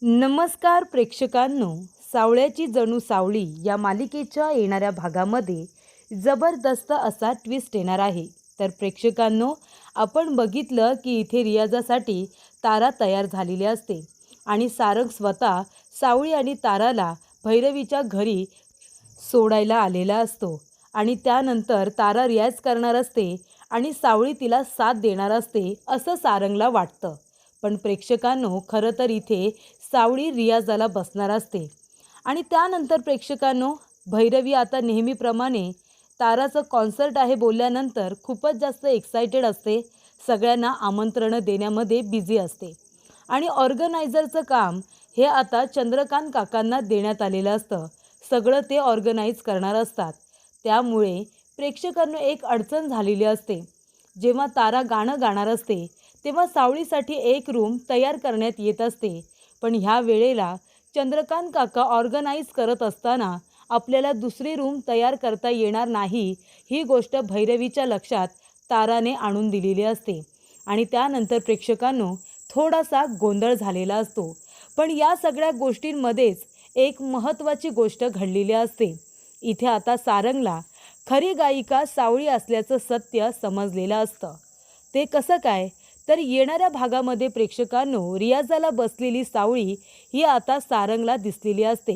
नमस्कार प्रेक्षकांनो, सावळ्याची जणू सावळी या मालिकेच्या येणाऱ्या भागामध्ये जबरदस्त असा ट्विस्ट येणार आहे. तर प्रेक्षकांनो, आपण बघितलं की इथे रियाजासाठी तारा तयार झालेली असते आणि सारंग स्वतः सावळी आणि ताराला भैरवीच्या घरी सोडायला आलेला असतो आणि त्यानंतर तारा रियाज करणार असते आणि सावळी तिला साथ देणार असते असं सारंगला वाटतं. पण प्रेक्षकांनो, खरं तर इथे सावळी रियाजाला बसणार असते आणि त्यानंतर प्रेक्षकांनो, भैरवी आता नेहमीप्रमाणे ताराचं कॉन्सर्ट आहे बोलल्यानंतर खूपच जास्त एक्सायटेड असते. सगळ्यांना आमंत्रणं देण्यामध्ये बिझी असते आणि ऑर्गनायझरचं काम हे आता चंद्रकांत काकांना देण्यात आलेलं असतं. सगळं ते ऑर्गनाईज करणार असतात. त्यामुळे प्रेक्षकांना एक अडचण झालेली असते. जेव्हा तारा गाणं गाणार असते तेव्हा सावळीसाठी एक रूम तयार करण्यात येत असते. पण ह्या वेळेला चंद्रकांत काका ऑर्गनाईज करत असताना आपल्याला दुसरी रूम तयार करता येणार नाही ही गोष्ट भैरवीच्या लक्षात ताराने आणून दिलेली असते आणि त्यानंतर प्रेक्षकांनो थोडासा गोंधळ झालेला असतो. पण या सगळ्या गोष्टींमध्येच एक महत्त्वाची गोष्ट घडलेली असते. इथे आता सारंगला खरी गायिका सावळी असल्याचं सत्य समजलेलं असतं. ते कसं काय? तर येणाऱ्या भागामध्ये प्रेक्षकांनो, रियाजाला बसलेली सावळी ही आता सारंगला दिसलेली असते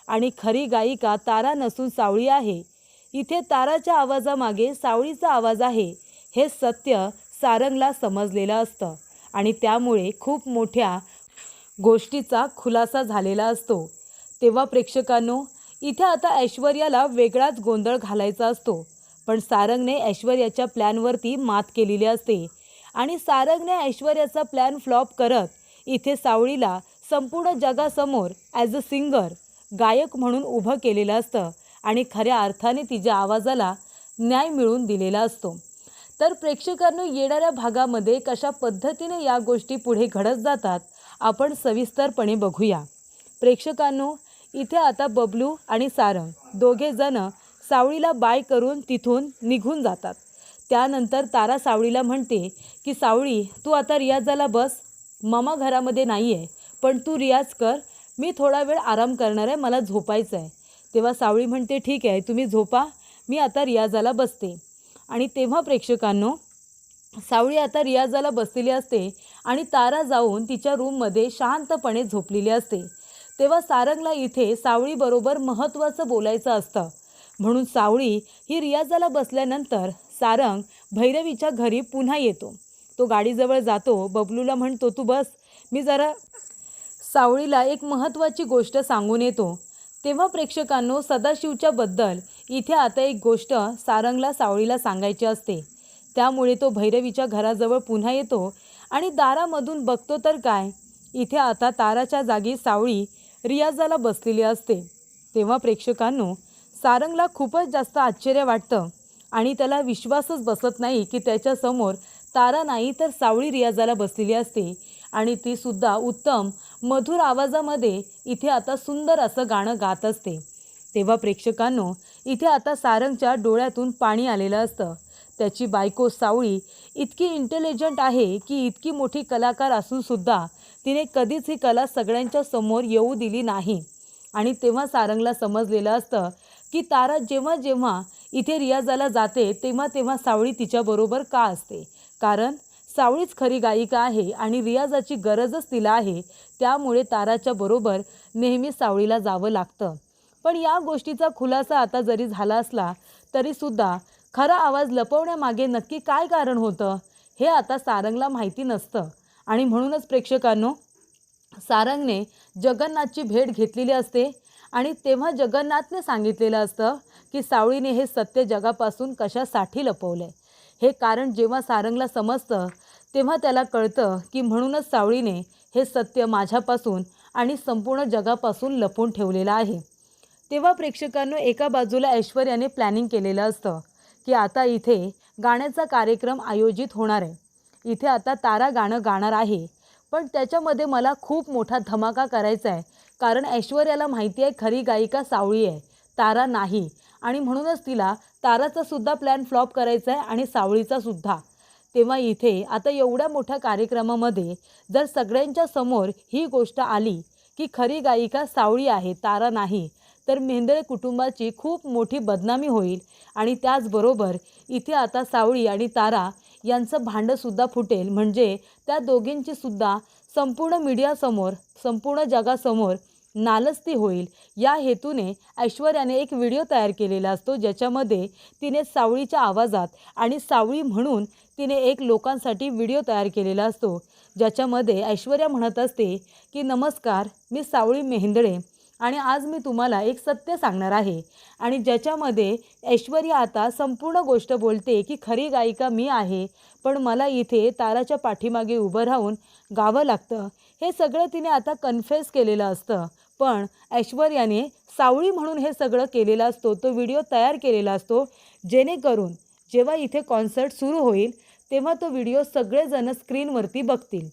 आणि खरी गायिका तारा नसून सावळी आहे. इथे ताराच्या आवाजामागे सावळीचा आवाज आहे हे सत्य सारंगला समजलेलं असतं आणि त्यामुळे खूप मोठ्या गोष्टीचा खुलासा झालेला असतो. तेव्हा प्रेक्षकांनो, इथे आता ऐश्वर्याला वेगळाच गोंधळ घालायचा असतो. पण सारंगने ऐश्वर्याच्या प्लॅनवरती मात केलेली असते आणि सारंगने ऐश्वर्याचा प्लॅन फ्लॉप करत इथे सावळीला संपूर्ण जगासमोर ॲज अ सिंगर, गायक म्हणून उभं केलेलं असतं आणि खऱ्या अर्थाने तिच्या आवाजाला न्याय मिळवून दिलेला असतो. तर प्रेक्षकांनो, येणाऱ्या भागामध्ये कशा पद्धतीने या गोष्टी पुढे घडत जातात आपण सविस्तरपणे बघूया. प्रेक्षकांनो, इथे आता बबलू आणि सारंग दोघेजण सावळीला बाय करून तिथून निघून जातात. त्यानंतर तारा सावळीला म्हणते की सावळी, तू आता रियाजाला बस. मामा घरामध्ये नाही आहे, पण तू रियाज कर. मी थोडा वेळ आराम करणार आहे, मला झोपायचं आहे. तेव्हा सावळी म्हणते ठीक आहे, तुम्ही झोपा, मी आता रियाजाला बसते. आणि तेव्हा प्रेक्षकांनो, सावळी आता रियाजाला बसलेली असते आणि तारा जाऊन तिच्या रूममध्ये शांतपणे झोपलेली असते. तेव्हा सारंगला इथे सावळीबरोबर महत्त्वाचं बोलायचं असतं. म्हणून सावळी ही रियाजाला बसल्यानंतर सारंग भैरवीच्या घरी पुन्हा येतो. तो गाडीजवळ जातो, बबलूला म्हणतो तू बस, मी जरा सावळीला एक महत्त्वाची गोष्ट सांगून येतो. तेव्हा प्रेक्षकांनो, सदाशिवच्याबद्दल इथे आता एक गोष्ट सारंगला सावळीला सांगायची असते. त्यामुळे तो भैरवीच्या घराजवळ पुन्हा येतो आणि दारामधून बघतो तर काय, इथे आता ताराच्या जागी सावळी रियाजाला बसलेली असते. तेव्हा प्रेक्षकांनो, सारंगला खूपच जास्त आश्चर्य वाटतं आणि त्याला विश्वासच बसत नाही की त्याच्यासमोर तारा नाही तर सावळी रियाजाला बसलेली असते आणि ती सुद्धा उत्तम मधुर आवाजामध्ये इथे आता सुंदर असं गाणं गात असते. तेव्हा प्रेक्षकांनो, इथे आता सारंगच्या डोळ्यातून पाणी आलेलं असतं. त्याची बायको सावळी इतकी इंटेलिजंट आहे की इतकी मोठी कलाकार असूनसुद्धा तिने कधीच ही कला सगळ्यांच्या समोर येऊ दिली नाही. आणि तेव्हा सारंगला समजलेलं असतं की तारा जेव्हा जेव्हा इथे रियाजाला जाते तेव्हा तेव्हा सावळी तिच्याबरोबर का असते, कारण सावळीच खरी गायिका आहे आणि रियाजाची गरजच तिला आहे. त्यामुळे ताराच्या बरोबर नेहमी सावळीला जावं लागतं. पण या गोष्टीचा खुलासा आता जरी झाला असला तरीसुद्धा खरा आवाज लपवण्यामागे नक्की काय कारण होतं हे आता सारंगला माहिती नसतं. आणि म्हणूनच प्रेक्षकांनो, सारंगने जगन्नाथची भेट घेतलेली असते आणि तेव्हा जगन्नाथने सांगितलेलं असतं की सावळीने हे सत्य जगापासून कशासाठी लपवलं. हे कारण जेव्हा सारंगला समजतं तेव्हा त्याला कळतं की म्हणूनच सावळीने हे सत्य माझ्यापासून आणि संपूर्ण जगापासून लपवून ठेवलेलं आहे. तेव्हा प्रेक्षकांनो, एका बाजूला ऐश्वर्याने प्लॅनिंग केलेलं असतं की आता इथे गाण्याचा कार्यक्रम आयोजित होणार आहे. इथे आता तारा गाणं गाणार आहे, पण त्याच्यामध्ये मला खूप मोठा धमाका करायचा आहे, कारण ऐश्वर्याला माहिती आहे खरी गायिका सावळी आहे, तारा नाही. आणि म्हणूनच तिला ताराचा सुद्धा प्लॅन फ्लॉप करायचा आहे आणि सावळीचा सुद्धा. तेव्हा इथे आता एवढ्या मोठ्या कार्यक्रमामध्ये जर सगळ्यांच्या समोर ही गोष्ट आली की खरी गायिका सावळी आहे, तारा नाही, तर मेहेंदळे कुटुंबाची खूप मोठी बदनामी होईल आणि त्याचबरोबर इथे आता सावळी आणि तारा यांचं भांडंसुद्धा फुटेल. म्हणजे त्या दोघींची सुद्धा संपूर्ण मीडियासमोर, संपूर्ण जगासमोर नालस्ती होईल. या हेतूने ऐश्वर्याने एक व्हिडिओ तयार केलेला असतो, ज्याच्यामध्ये तिने सावळीच्या आवाजात आणि सावळी म्हणून तिने एक लोकांसाठी व्हिडिओ तयार केलेला असतो, ज्याच्यामध्ये ऐश्वर्या म्हणत असते की नमस्कार, मी सावळी मेहेंदळे आणि आज मी तुम्हाला एक सत्य सांगणार आहे. आणि ज्याच्यामध्ये ऐश्वर्या आता संपूर्ण गोष्ट बोलते की खरी गायिका मी आहे, पण मला इथे ताराच्या पाठीमागे उभं राहून गावं लागतं. हे सगळं तिने आता कन्फेस केलेलं असतं. पण ऐश्वर्याने सावळी म्हणून हे सगळं केलेलं असतो, तो व्हिडिओ तयार केलेला असतो, जेणेकरून जेव्हा इथे कॉन्सर्ट सुरू होईल तेव्हा तो व्हिडिओ सगळेजण स्क्रीनवरती बघतील.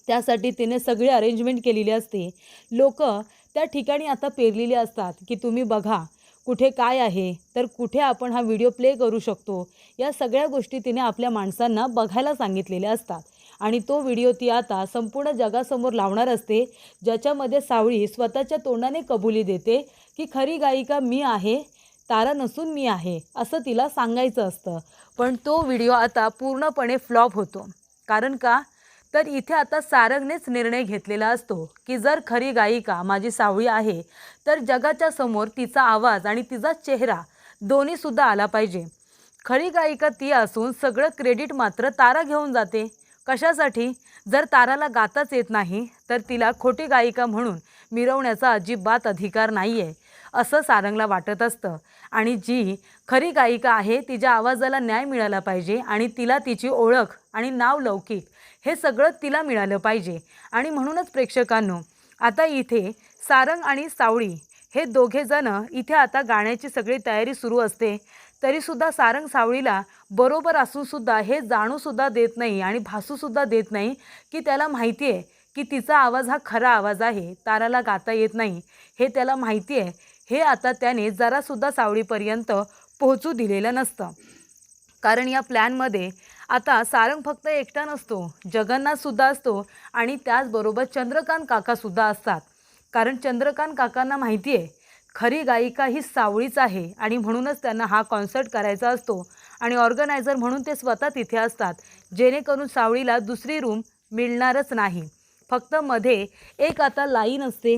त्यासाठी तिने सगळी अरेंजमेंट केलेली असते. लोक त्या ठिकाणी आता पेरलेले असतात की तुम्ही बघा कुठे काय आहे, तर कुठे आपण हा व्हिडिओ प्ले करू शकतो. या सगळ्या गोष्टी तिने आपल्या माणसांना बघायला सांगितलेल्या असतात आणि तो व्हिडिओ ती आता संपूर्ण जगासमोर लावणार असते, ज्याच्यामध्ये सावळी स्वतःच्या तोंडाने कबुली देते की खरी गायिका मी आहे, तारा नसून मी आहे, असं तिला सांगायचं असतं. पण तो व्हिडिओ आता पूर्णपणे फ्लॉप होतो. कारण का, तर इथे आता सारंगनेच निर्णय घेतलेला असतो की जर खरी गायिका माझी सावळी आहे, तर जगाच्या समोर तिचा आवाज आणि तिचा चेहरा दोन्हीसुद्धा आला पाहिजे. खरी गायिका ती असून सगळं क्रेडिट मात्र तारा घेऊन जाते. कशासाठी? जर ताराला गाताच येत नाही, तर तिला खोटी गायिका म्हणून मिरवण्याचा अजिबात अधिकार नाही आहे, असं सारंगला वाटत असतं. आणि जी खरी गायिका आहे तिच्या आवाजाला न्याय मिळाला पाहिजे आणि तिला तिची ओळख आणि नाव लौकिक हे सगळं तिला मिळालं पाहिजे. आणि म्हणूनच प्रेक्षकांनो, आता इथे सारंग आणि सावळी हे दोघेजण इथे आता गाण्याची सगळी तयारी सुरू असते. तरीसुद्धा सारंग सावळीला बरोबर असूनसुद्धा हे जाणूसुद्धा देत नाही आणि भासूसुद्धा देत नाही की त्याला माहिती आहे की तिचा आवाज हा खरा आवाज आहे, ताराला गाता येत नाही, हे त्याला माहिती आहे. हे आता त्याने जरासुद्धा सावळीपर्यंत पोहोचू दिलेलं नसतं. कारण या प्लॅनमध्ये आता सारंग फक्त एकटा नसतो, जगन्नाथसुद्धा असतो आणि त्याचबरोबर चंद्रकांत काकासुद्धा असतात. कारण चंद्रकांत काकांना माहिती आहे खरी गायिका ही सावळीच आहे आणि म्हणूनच त्यांना हा कॉन्सर्ट करायचा असतो आणि ऑर्गनायझर म्हणून ते स्वतः तिथे असतात, जेणेकरून सावळीला दुसरी रूम मिळणारच नाही. फक्त मध्ये एक आता लाईन असते,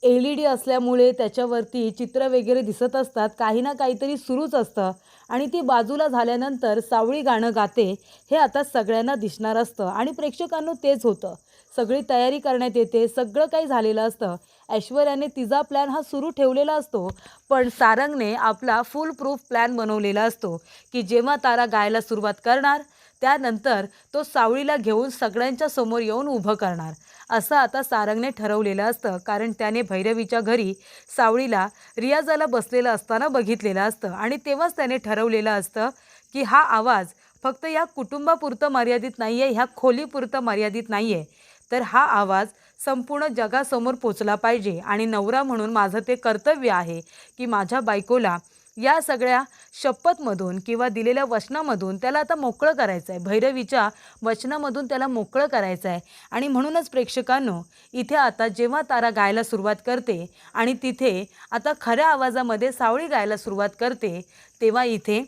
LED असल्यामुळे त्याच्यावरती चित्र वगैरे दिसत असतात, काही ना काहीतरी सुरूच असतं आणि ती बाजूला झाल्यानंतर सावळी गाणं गाते हे आता सगळ्यांना दिसणार असतं. आणि प्रेक्षकांनो तेच होतं, सगळी तयारी करण्यात येते, सगळं काही झालेलं असतं. ऐश्वर्याने तिचा प्लॅन हा सुरू ठेवलेला असतो, पण सारंगने आपला फुल प्रूफ प्लॅन बनवलेला असतो की जेव्हा तारा गायला सुरुवात करणार त्यानंतर तो सावळीला घेऊन सगळ्यांच्या समोर येऊन उभं करणार, असं आता सारंगने ठरवलेलं असतं. कारण त्याने भैरवीच्या घरी सावळीला रियाजाला बसलेलं असताना बघितलेलं असतं आणि तेव्हाच त्याने ठरवलेलं असतं की हा आवाज फक्त या कुटुंबापुरतं मर्यादित नाही आहे, ह्या खोलीपुरतं मर्यादित नाही आहे, तर हा आवाज संपूर्ण जगासमोर पोचला पाहिजे. आणि नवरा म्हणून माझं ते कर्तव्य आहे की माझ्या बायकोला या सगळ्या शपथमधून किंवा दिलेल्या वचनामधून त्याला आता मोकळं करायचं आहे, भैरवीच्या वचनामधून त्याला मोकळं करायचं आहे. आणि म्हणूनच प्रेक्षकांनो, इथे आता जेव्हा तारा गायला सुरुवात करते आणि तिथे आता खऱ्या आवाजामध्ये सावळी गायला सुरुवात करते, तेव्हा इथे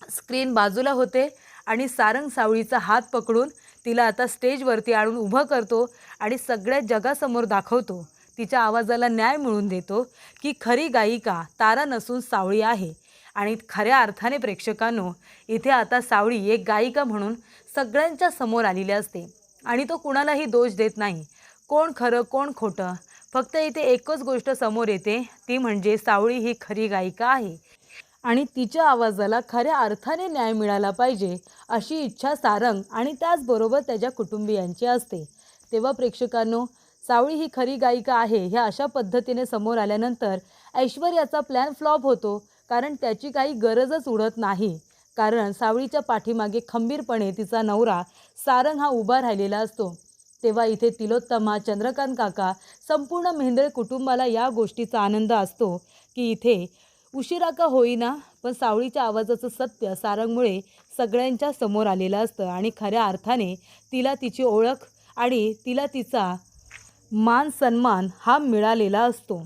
स्क्रीन बाजूला होते आणि सारंग सावळीचा हात पकडून तिला आता स्टेजवरती आणून उभं करतो आणि सगळ्या जगासमोर दाखवतो, तिच्या आवाजाला न्याय मिळवून देतो की खरी गायिका तारा नसून सावळी आहे. आणि खऱ्या अर्थाने प्रेक्षकांनो, इथे आता सावळी एक गायिका म्हणून सगळ्यांच्या समोर आलेली असते आणि तो कुणालाही दोष देत नाही, कोण खरं कोण खोटं. फक्त इथे एकच गोष्ट समोर येते, ती म्हणजे सावळी ही खरी गायिका आहे आणि तिच्या आवाजाला खऱ्या अर्थाने न्याय मिळाला पाहिजे, अशी इच्छा सारंग आणि त्याचबरोबर त्याच्या कुटुंबियांची असते. तेव्हा प्रेक्षकांनो, सावळी ही खरी गायिका आहे ह्या अशा पद्धतीने समोर आल्यानंतर ऐश्वर्याचा प्लॅन फ्लॉप होतो. कारण त्याची काही गरजच उरत नाही. कारण सावळीच्या पाठीमागे खंबीरपणे तिचा नवरा सारंग हा उभा राहिलेला असतो. तेव्हा इथे तिलोत्तमा, चंद्रकांत काका, संपूर्ण मेहेंदळे कुटुंबाला या गोष्टीचा आनंद असतो की इथे उशिरा का होईना पण सावळीच्या आवाजाचं सत्य सारंगमुळे सगळ्यांच्या समोर आलेलं असतं आणि खऱ्या अर्थाने तिला तिची ओळख आणि तिला तिचा मान सन्मान हा मिळालेला असतो.